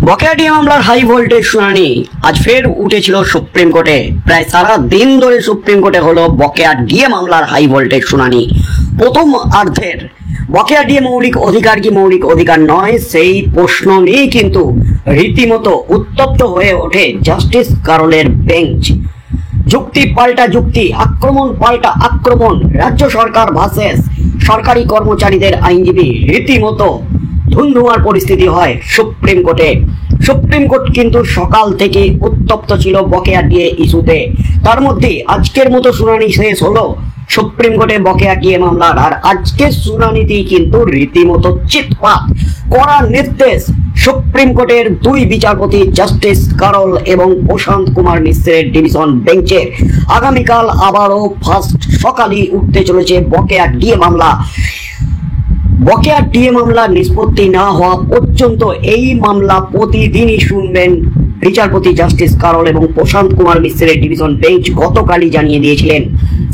বকেয়া ডিএ মামলার high voltage শুনানি আজ ফের উঠেছিল সুপ্রিম কোর্টে। প্রায় সারা দিন ধরে সুপ্রিম কোর্টে হলো বকেয়া ডিএ মামলার হাই ভোল্টেজ শুনানি। প্রথম অর্ধের বকেয়া ডিএ মৌলিক অধিকার কি মৌলিক অধিকার নয়, সেই প্রশ্ন নিয়ে কিন্তু রীতিমতো উত্তপ্ত হয়ে ওঠে জাস্টিস কারোলের বেঞ্চ। যুক্তি পাল্টা যুক্তি, আক্রমণ পাল্টা আক্রমণ, রাজ্য সরকার ভার্সেস সরকারি কর্মচারীদের আইনজীবী, রীতিমতো ধুন্ধুমার পরিস্থিতি হয় সুপ্রিম কোর্টে। সুপ্রিম কোর্ট কিন্তু সকাল থেকে উত্তপ্ত ছিল বকেয়া ডিএ ইস্যুতে। তার মধ্যে আজকের মতো শুনানি শেষ হলো সুপ্রিম কোর্টে বকেয়া ডিএ মামলার। আর আজকের শুনানিতেই কিন্তু রীতিমতো চিৎপাত করার নির্দেশ সুপ্রিম কোর্টের দুই বিচারপতি জাস্টিস কারোল এবং প্রশান্ত কুমার মিশ্রের ডিভিশন বেঞ্চের। আগামীকাল আবারও ফার্স্ট সকালই উঠতে চলেছে বকেয়া ডিএ মামলা। বকেয়া ডিএ মামলা নিষ্পত্তি না হওয়া পর্যন্ত এই মামলা প্রতিদিনই শুনবেন বিচারপতি জাস্টিস কারোল এবং প্রশান্ত কুমার মিশ্রের ডিভিশন বেঞ্চ গতকালই জানিয়ে দিয়েছিলেন।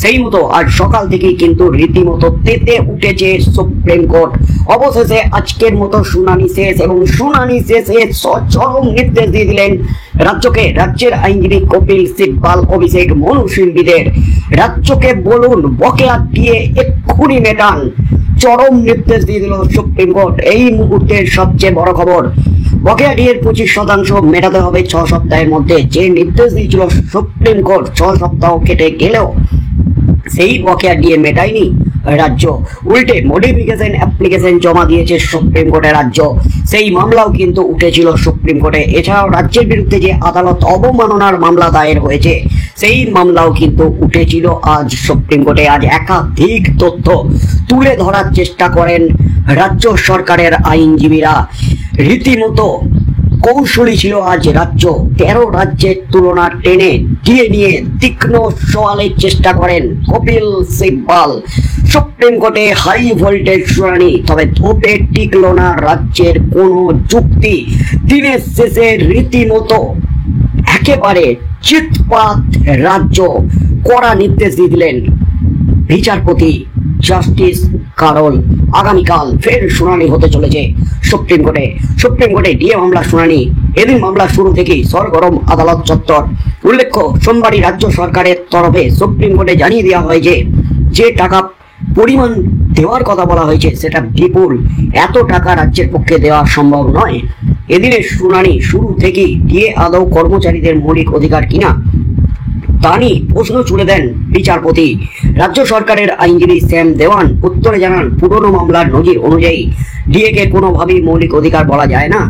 সেই মতো আজ সকাল থেকেই কিন্তু রীতিমতো তেতে উঠেছে সুপ্রিম কোর্ট। অবশেষে আজকের মতো শুনানি শেষ এবং শুনানি শেষে চরম নির্দেশ দিয়ে দিলেন রাজ্যকে। রাজ্যের আইনজীবী কপিল সিব্বাল, অভিষেক মনু সিংভিদের রাজ্যকে বলুন বকেয়া ডিএ এক্ষুনি মেটান। চরম নির্দেশ দিয়ে দিল সুপ্রিম কোর্ট। এই মুহূর্তের সবচেয়ে বড় খবর, বকেয়া ডিএর 25% মেটাতে হবে 6 সপ্তাহের মধ্যে। যে নির্দেশ দিয়েছিল সুপ্রিম কোর্ট 6 সপ্তাহ কেটে গেলেও সেই বকেয়া ডিএ মেটায়নি রাজ্য, উল্টে মডিফিকেশন অ্যাপ্লিকেশন জমা দিয়েছে সুপ্রিম কোর্টে রাজ্য। সেই মামলাও কিন্তু উঠেছিল সুপ্রিম কোর্টে। এছাড়াও রাজ্যের বিরুদ্ধে যে আদালত অবমাননার মামলা দায়ের হয়েছে সেই মামলাও কিন্তু উঠেছিল আজ সুপ্রিম কোর্টে। আজ একাধিক তথ্য তুলে ধরার চেষ্টা করেন রাজ্য সরকারের আইনজীবীরা। রীতিমতো কৌশলী ছিল আজ রাজ্য। 13 রাজ্যের তুলনা টেনে দিয়ে নিয়ে তীক্ষ্ণ সওয়ালের চেষ্টা করেন কপিল সিব্বাল। সুপ্রিম কোর্টে হাই ভোল্টেজ শুনানি, তবে ধোপে টিকল না রাজ্যের কোনো যুক্তি। দিনের শেষে রীতিমতো একেবারে চিৎপাত রাজ্য। কড়া নির্দেশ দিয়ে দিলেন বিচারপতি জাস্টিস কারোল। আগামীকাল ফের শুনানি হতে চলেছে সুপ্রিম কোর্টে। সুপ্রিম কোর্টে ডিএ মামলা শুনানি। এদিন মামলা শুরু থেকেই সরগরম আদালত চত্বর। উল্লেখ্য, সোমবারই রাজ্য সরকারের তরফে সুপ্রিম কোর্টে জানিয়ে দেওয়া হয় যে টাকা পরিমাণ দেওয়ার কথা বলা হয়েছে সেটা বিপুল। এত টাকা রাজ্যের পক্ষে দেওয়া সম্ভব নয়। এদিনের শুনানি শুরু থেকেই ডিএ আদৌ কর্মচারীদের মৌলিক অধিকার কিনা তা নিয়ে প্রশ্ন ছুড়ে দেন বিচারপতি। রাজ্য সরকারের আইনজীবী শ্যাম দেওয়ান উত্তরে জানান, পুরনো মামলার নজির অনুযায়ী ডিএ কে কোনোভাবেই মৌলিক অধিকার বলা যায় না।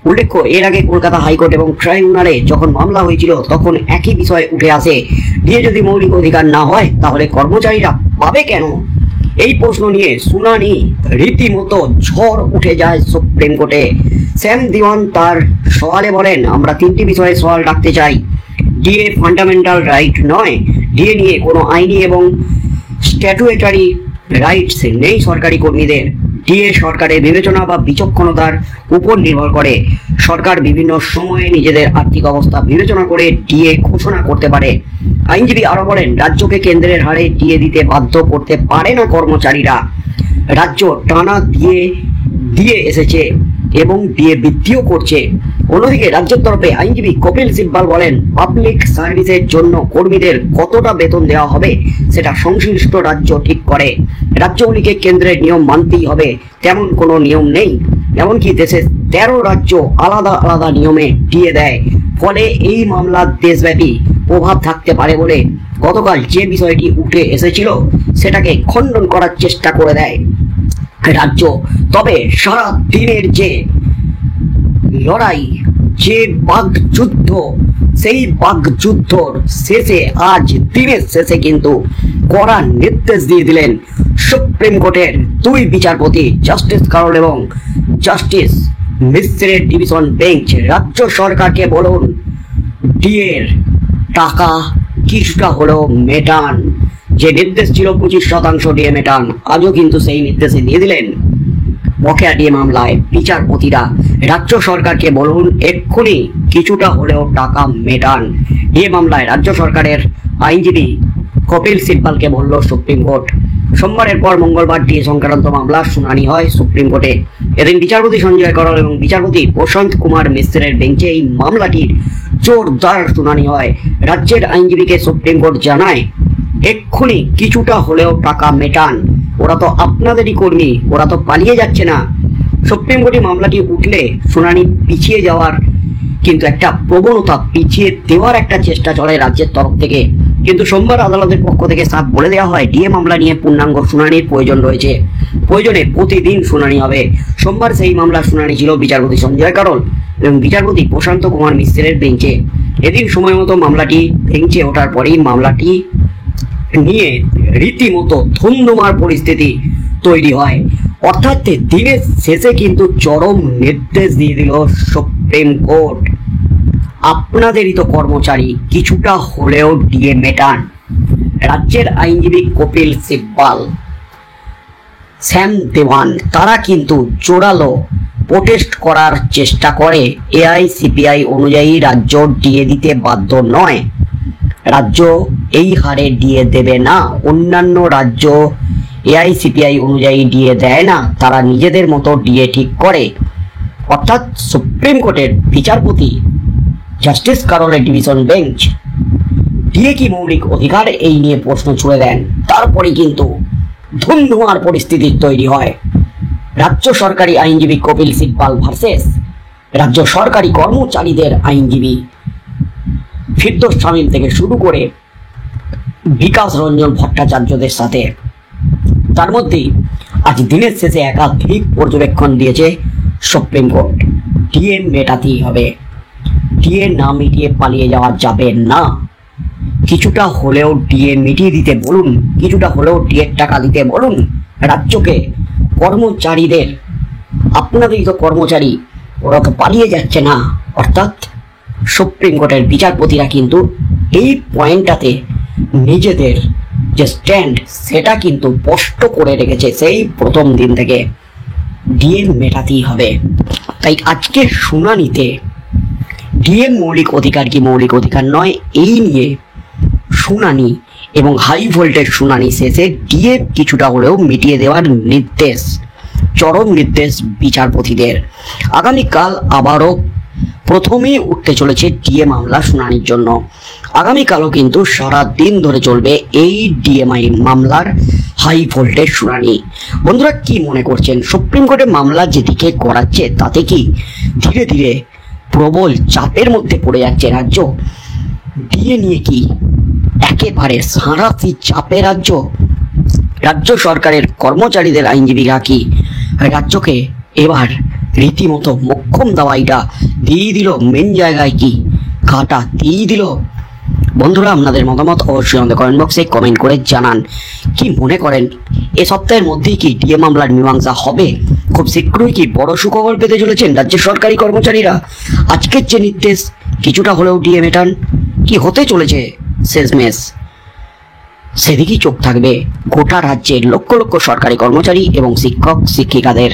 উল্লেখ্য, এর আগে কলকাতা হাইকোর্ট এবং ট্রাইব্যুনালে যখন মামলা হয়েছিল তখন একই বিষয় উঠে আসে। ডিএ যদি মৌলিক অধিকার না হয় তাহলে কর্মচারীরা পাবে কেন? এই প্রশ্ন নিয়ে শুনানি রীতিমতো ঝড় উঠে যায় সুপ্রিম কোর্টে। শ্যাম দেওয়ান তার সওয়ালে বলেন, আমরা 3টি বিষয়ে সওয়াল রাখতে চাই। ডিএ ফান্ডামেন্টাল রাইট নয়। ডিএ নিয়ে কোনো আইনি এবং স্ট্যাটুয়েটারি রাইটস নেই সরকারি কর্মীদের। ডিএ সরকারের বিবেচনা বা বিচক্ষণতার উপর নির্ভর করে। সরকার বিভিন্ন সময়ে নিজেদের আর্থিক অবস্থা বিবেচনা করে ডিএ ঘোষণা করতে পারে। আইনজীবী আরো বলেন, রাজ্যকে কেন্দ্রের হারে ডিএ দিতে বাধ্য করতে পারে না কর্মচারীরা। রাজ্য টানা দিয়ে এসেছে এবং ডিএ বৃদ্ধিও করছে। অন্যদিকে রাজ্যের তরফে আইনজীবী কপিল সিব্বাল বলেন, পাবলিক সার্ভিসের জন্য কর্মীদের কতটা বেতন দেওয়া হবে সেটা সংশ্লিষ্ট রাজ্য ঠিক করে। রাজ্যগুলিকে কেন্দ্রের নিয়ম মানতেই হবে তেমন কোনো নিয়ম নেই। এমনকি দেশের 13 রাজ্য আলাদা আলাদা নিয়মে ডিএ দেয়। ফলে এই মামলার দেশব্যাপী প্রভাব থাকতে পারে বলে গতকাল যে বিষয়টি উঠে এসেছিল সেটাকে খণ্ডন করার চেষ্টা করে দেয় রাজ্য। তবে সারা দিনের যে লড়াই, যে বাকযুদ্ধ, সেই বাকযুদ্ধর শেষে আজ দিনের শেষে কিন্তু কড়া নির্দেশ দিয়ে দিলেন সুপ্রিম কোর্টের দুই বিচারপতি জাস্টিস কারোল এবং জাস্টিস মিশ্রের ডিভিশন বেঞ্চ। রাজ্য সরকারকে বলুন ডিএর টাকা কিছুটা হলেও মেটান। যে নির্দেশ ছিল 25% ডিএ মেটান, আজও কিন্তু সেই নির্দেশে দিয়ে দিলেন বকেয়া ডিএ মামলায় বিচারপতিরা। রাজ্য সরকারকে বলুন এক্ষুনি কিছুটা হলেও টাকা মেটান। ডিএ মামলায় রাজ্য সরকারের আইনজীবী কপিল সিব্বালকে বলল সুপ্রিম কোর্ট। সোমবারের পর মঙ্গলবার ডিএ সংক্রান্ত মামলার শুনানি হয় সুপ্রিম কোর্টে। এদিন বিচারপতি সঞ্জয় করল এবং বিচারপতি প্রশান্ত কুমার মিশ্রের বেঞ্চে এই মামলাটির জোরদার শুনানি হয়। রাজ্যের আইনজীবীকে সুপ্রিম কোর্ট জানায়, এক্ষুনি কিছুটা হলেও টাকা মেটান, ওরা তো আপনাদেরই কর্মী, ওরা তো পালিয়ে যাচ্ছে না। সুপ্রিম কোর্টে মামলাটি উঠলে শুনানি পিছিয়ে যাওয়ার কিন্তু একটা প্রবণতা, পিছিয়ে দেওয়ার একটা চেষ্টা চলে রাজ্যের তরফ থেকে। কিন্তু সোমবার আদালতের পক্ষ থেকে সাফ বলে দেওয়া হয়, ডিএ মামলা নিয়ে পূর্ণাঙ্গ শুনানির প্রয়োজন রয়েছে, প্রয়োজনে প্রতিদিন শুনানি হবে। সোমবার সেই মামলার শুনানি ছিল বিচারপতি সঞ্জয় করল এবং বিচারপতি প্রশান্ত কুমার মিশ্রের বেঞ্চে। এদিন সময় মতো মামলাটি বেঞ্চে ওঠার পরেই মামলাটি নিয়ে রীতিমতো ধুমধুমার পরিস্থিতি তৈরি হয়। অর্থাৎ দিনের শেষে কিন্তু চরম নির্দেশ দিয়ে দিল সুপ্রিম কোর্ট, আপনাদেরই তো কর্মচারী, কিছুটা হলেও ডিএ মেটান। রাজ্যের আইনজীবী কপিল সিব্বাল, শ্যাম দেওয়ান তারা কিন্তু জোরালো প্রোটেস্ট করার চেষ্টা করে। এআইসিপিআই অনুযায়ী রাজ্য ডিএ দিতে বাধ্য নয়, রাজ্য এই হারে ডিএ দেবে না। অন্যান্য রাজ্য এআইসিপিআই অনুযায়ী ডিএ দেয় না, তারা নিজেদের মতো ডিএ ঠিক করে। অর্থাৎ সুপ্রিম কোর্টের বিচারপতি জাস্টিস কারলের ডিভিশন বেঞ্চ ডিএ কি মৌলিক অধিকার, এই নিয়ে প্রশ্ন ছুড়ে দেন। তারপরে কিন্তু ধুমধুমার পরিস্থিতি তৈরি হয়। রাজ্য সরকারি আইনজীবী কপিল সিব্বাল ভার্সেস রাজ্য সরকারি কর্মচারীদের আইনজীবী ফিরদৌস শামীম থেকে শুরু করে বিকাশ রঞ্জন ভট্টাচার্যদের সাথে। তার মধ্যেই আজ দিনের শেষে একাধিক পর্যবেক্ষণ দিয়েছে সুপ্রিম কোর্ট, ডিএ মেটাতেই হবে, ডিএ না মিটিয়ে পালিয়ে যাওয়া যাবে না। কিছুটা হলেও ডিএ মিটিয়ে দিতে বলুন, কিছুটা হলেও ডিএর টাকা দিতে বলুন রাজ্যকে, কর্মচারীদের। আপনাদেরই তো কর্মচারী, ওরা তো পালিয়ে যাচ্ছে না। অর্থাৎ সুপ্রিম কোর্টের বিচারপতিরা কিন্তু এই পয়েন্টটাতে নিজেদের যে স্ট্যান্ড সেটা কিন্তু স্পষ্ট করে রেখেছে সেই প্রথম দিন থেকে, ডিএ মেটাতেই হবে। তাই আজকের শুনানিতে ডিএ মৌলিক অধিকার কি মৌলিক অধিকার নয়, এই নিয়ে শুনানি এবং হাই ভোল্টেজ শুনানি শেষে ডিএ কিছুটা হলেও মিটিয়ে দেওয়ার নির্দেশ, চরম নির্দেশ বিচারপতিদের। আগামীকাল আবারও প্রথমেই উঠতে চলেছে ডিএ মামলা শুনানির জন্য। আগামীকালও কিন্তু সারা দিন ধরে চলবে এই ডিএমআই মামলার হাই ভোল্টেজ শুনানি। বন্ধুরা কি মনে করছেন, সুপ্রিম কোর্টে মামলা যেদিকে করাচ্ছে তাতে কি ধীরে ধীরে প্রবল চাপের মধ্যে পড়ে যাচ্ছে রাজ্য? ডিএ নিয়ে কি একেবারে সাঁড়াশি চাপে রাজ্য? রাজ্য সরকারের কর্মচারীদের আইনজীবীরা কি রাজ্যকে এবার রীতিমতো মোক্ষম দাওয়াইটা দিয়ে দিল, মেন জায়গায় কি কাটা দিয়ে দিল? বন্ধুরা আপনাদের মতামত অবশ্যই আমাদের কমেন্ট বক্সে কমেন্ট করে জানান। কি মনে করেন এ সপ্তাহের মধ্যেই কি ডিএ মামলার মীমাংসা হবে? খুব শীঘ্রই কি বড় সুখবর পেতে চলেছেন রাজ্যের সরকারি কর্মচারীরা? আজকের যে নির্দেশ কিছুটা হলেও ডিএ মেটান, কি হতে চলেছে শেষমেশ সেদিকেই চোখ থাকবে গোটা রাজ্যের লক্ষ লক্ষ সরকারি কর্মচারী এবং শিক্ষক শিক্ষিকাদের।